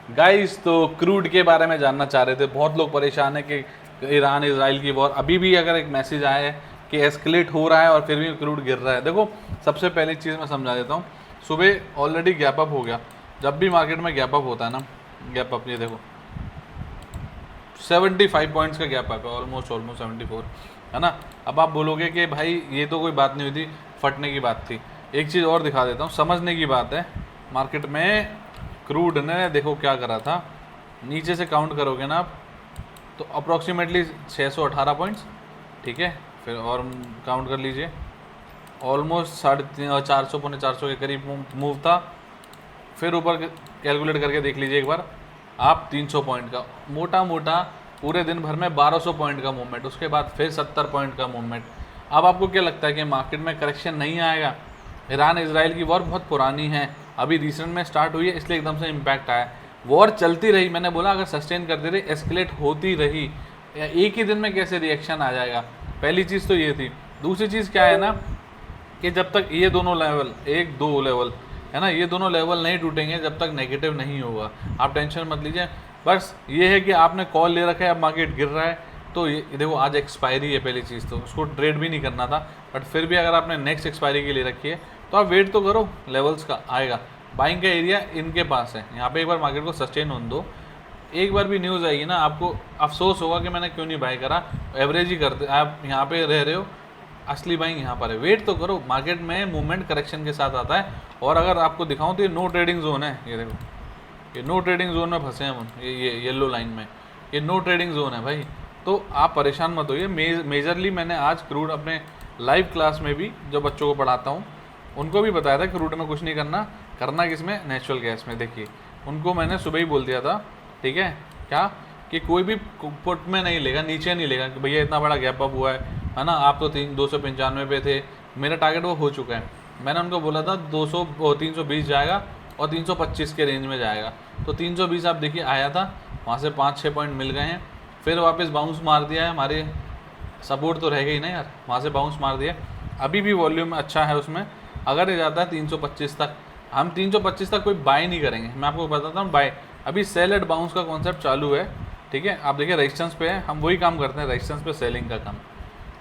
Guys तो crude के बारे में जानना चाह रहे थे, बहुत लोग परेशान है कि ईरान इजराइल की वॉर अभी भी अगर एक मैसेज आया है कि एस्केलेट हो रहा है और फिर भी क्रूड गिर रहा है। देखो सबसे पहली चीज़ मैं समझा देता हूँ, सुबह ऑलरेडी गैप अप हो गया। जब भी मार्केट में गैप अप होता है ना, गैप अप ये देखो 75 पॉइंट्स का गैप अप है, ऑलमोस्ट 74 है ना। अब आप बोलोगे कि भाई ये तो कोई बात नहीं हुई थी, फटने की बात थी। एक चीज़ और दिखा देता हूँ, समझने की बात है। मार्केट में क्रूड ने देखो क्या करा था, नीचे से काउंट करोगे ना आप तो अप्रॉक्सीमेटली 618 पॉइंट्स, ठीक है। फिर और काउंट कर लीजिए, ऑलमोस्ट 450 पौने 400 के करीब मूव था। फिर ऊपर कैलकुलेट करके देख लीजिए एक बार आप, 300 पॉइंट का मोटा मोटा पूरे दिन भर में 1200 पॉइंट का मूवमेंट, उसके बाद फिर 70 पॉइंट का मूवमेंट। अब आपको क्या लगता है कि मार्केट में करेक्शन नहीं आएगा? ईरान इजराइल की वॉर बहुत पुरानी है, अभी रिसेंट में स्टार्ट हुई है, इसलिए एकदम से इम्पैक्ट आया। वॉर चलती रही, मैंने बोला अगर सस्टेन करती रही, एस्केलेट होती रही, एक ही दिन में कैसे रिएक्शन आ जाएगा? पहली चीज़ तो ये थी। दूसरी चीज़ क्या है ना कि जब तक ये दोनों लेवल, 1-2 लेवल है ना, ये दोनों लेवल नहीं टूटेंगे जब तक नेगेटिव नहीं होगा। आप टेंशन मत लीजिए, बस ये है कि आपने कॉल ले रखा है, अब मार्केट गिर रहा है तो ये देखो आज एक्सपायरी है, पहली चीज़ तो उसको ट्रेड भी नहीं करना था, बट फिर भी अगर आपने नेक्स्ट एक्सपायरी के लिए रखी है तो आप वेट तो करो, लेवल्स का आएगा। बाइंग का एरिया इनके पास है, यहाँ पे एक बार मार्केट को सस्टेन होने दो। एक बार भी न्यूज़ आएगी ना आपको अफसोस होगा कि मैंने क्यों नहीं बाई करा, एवरेज ही करते आप यहाँ पे रह रहे हो, असली बाइंग यहाँ पर है। वेट तो करो, मार्केट में मूवमेंट करेक्शन के साथ आता है। और अगर आपको दिखाऊं तो ये नो ट्रेडिंग जोन है, ये देखो ये नो ट्रेडिंग जोन में फंसे हैं हम, ये येलो लाइन में, ये नो ट्रेडिंग जोन है भाई। तो आप परेशान मत होइए। मेजरली मैंने आज क्रूड अपने लाइव क्लास में भी जो बच्चों को पढ़ाता हूँ उनको भी बताया था, क्रूड में कुछ नहीं करना, करना किसमें, नेचुरल गैस में। देखिए उनको मैंने सुबह ही बोल दिया था, ठीक है, क्या कि कोई भी पुट में नहीं लेगा, नीचे नहीं लेगा कि भैया इतना बड़ा गैप अप हुआ है ना। आप तो 295 पे थे, मेरा टारगेट वो हो चुका है। मैंने उनको बोला था 320 जाएगा और 325 के रेंज में जाएगा, तो 320 आप देखिए आया था, वहाँ से 5-6 पॉइंट मिल गए हैं। फिर वापस बाउंस मार दिया है, हमारे सपोर्ट तो रह गई ना यार, वहाँ से बाउंस मार दिया। अभी भी वॉल्यूम अच्छा है उसमें, अगर ये जाता है 325 तक, हम 325 तक कोई बाय नहीं करेंगे, मैं आपको बताता हूँ बाय। अभी सेल एट बाउंस का कॉन्सेप्ट चालू है, ठीक है। आप देखिए रेजिस्टेंस पे है, हम वही काम करते हैं, रेजिस्टेंस पे सेलिंग का काम,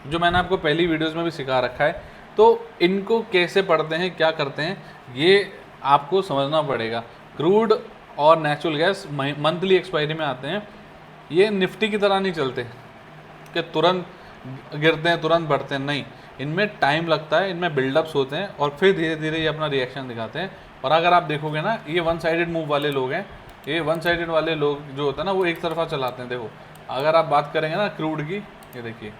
जो मैंने आपको पहली वीडियोस में भी सिखा रखा है। तो इनको कैसे पढ़ते हैं, क्या करते हैं, ये आपको समझना पड़ेगा। क्रूड और नेचुरल गैस मंथली एक्सपायरी में आते हैं, ये निफ्टी की तरह नहीं चलते कि तुरंत गिरते हैं तुरंत बढ़ते हैं, नहीं, इनमें टाइम लगता है, इनमें बिल्डअप्स होते हैं और फिर धीरे धीरे ये अपना रिएक्शन दिखाते हैं। और अगर आप देखोगे ना, ये वन साइडेड मूव वाले लोग हैं, ये वन साइडेड वाले लोग जो होता है ना वो एक तरफा चलाते हैं। देखो अगर आप बात करेंगे ना क्रूड की, ये देखिए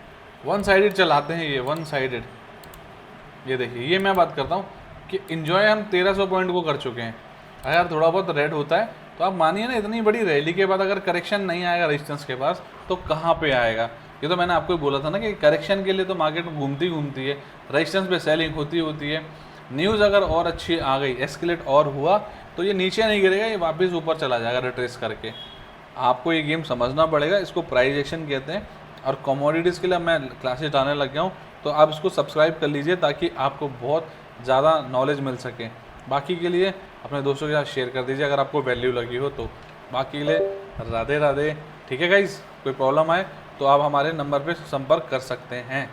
वन साइडेड चलाते हैं, ये वन साइडेड, ये देखिए, ये मैं बात करता हूँ कि इन्जॉय हम 1300 पॉइंट को कर चुके हैं। अगर थोड़ा बहुत रेड होता है तो आप मानिए ना, इतनी बड़ी रैली के बाद अगर करेक्शन नहीं आएगा रेजिस्टेंस के पास तो कहाँ पे आएगा? ये तो मैंने आपको बोला था ना कि करेक्शन के लिए तो मार्केट घूमती घूमती है, रेजिस्टेंस पे सेलिंग होती है। न्यूज़ अगर और अच्छी आ गई, एस्केलेट और हुआ तो ये नीचे नहीं गिरेगा, ये वापस ऊपर चला जाएगा रिट्रेस करके। आपको ये गेम समझना पड़ेगा, इसको प्राइस एक्शन कहते हैं। और कमोडिटीज़ के लिए मैं क्लासेस डालने लग गया हूँ, तो आप इसको सब्सक्राइब कर लीजिए ताकि आपको बहुत ज़्यादा नॉलेज मिल सके। बाकी के लिए अपने दोस्तों के साथ शेयर कर दीजिए अगर आपको वैल्यू लगी हो तो। बाकी के लिए राधे राधे, ठीक है गाइज़। कोई प्रॉब्लम आए तो आप हमारे नंबर पे संपर्क कर सकते हैं।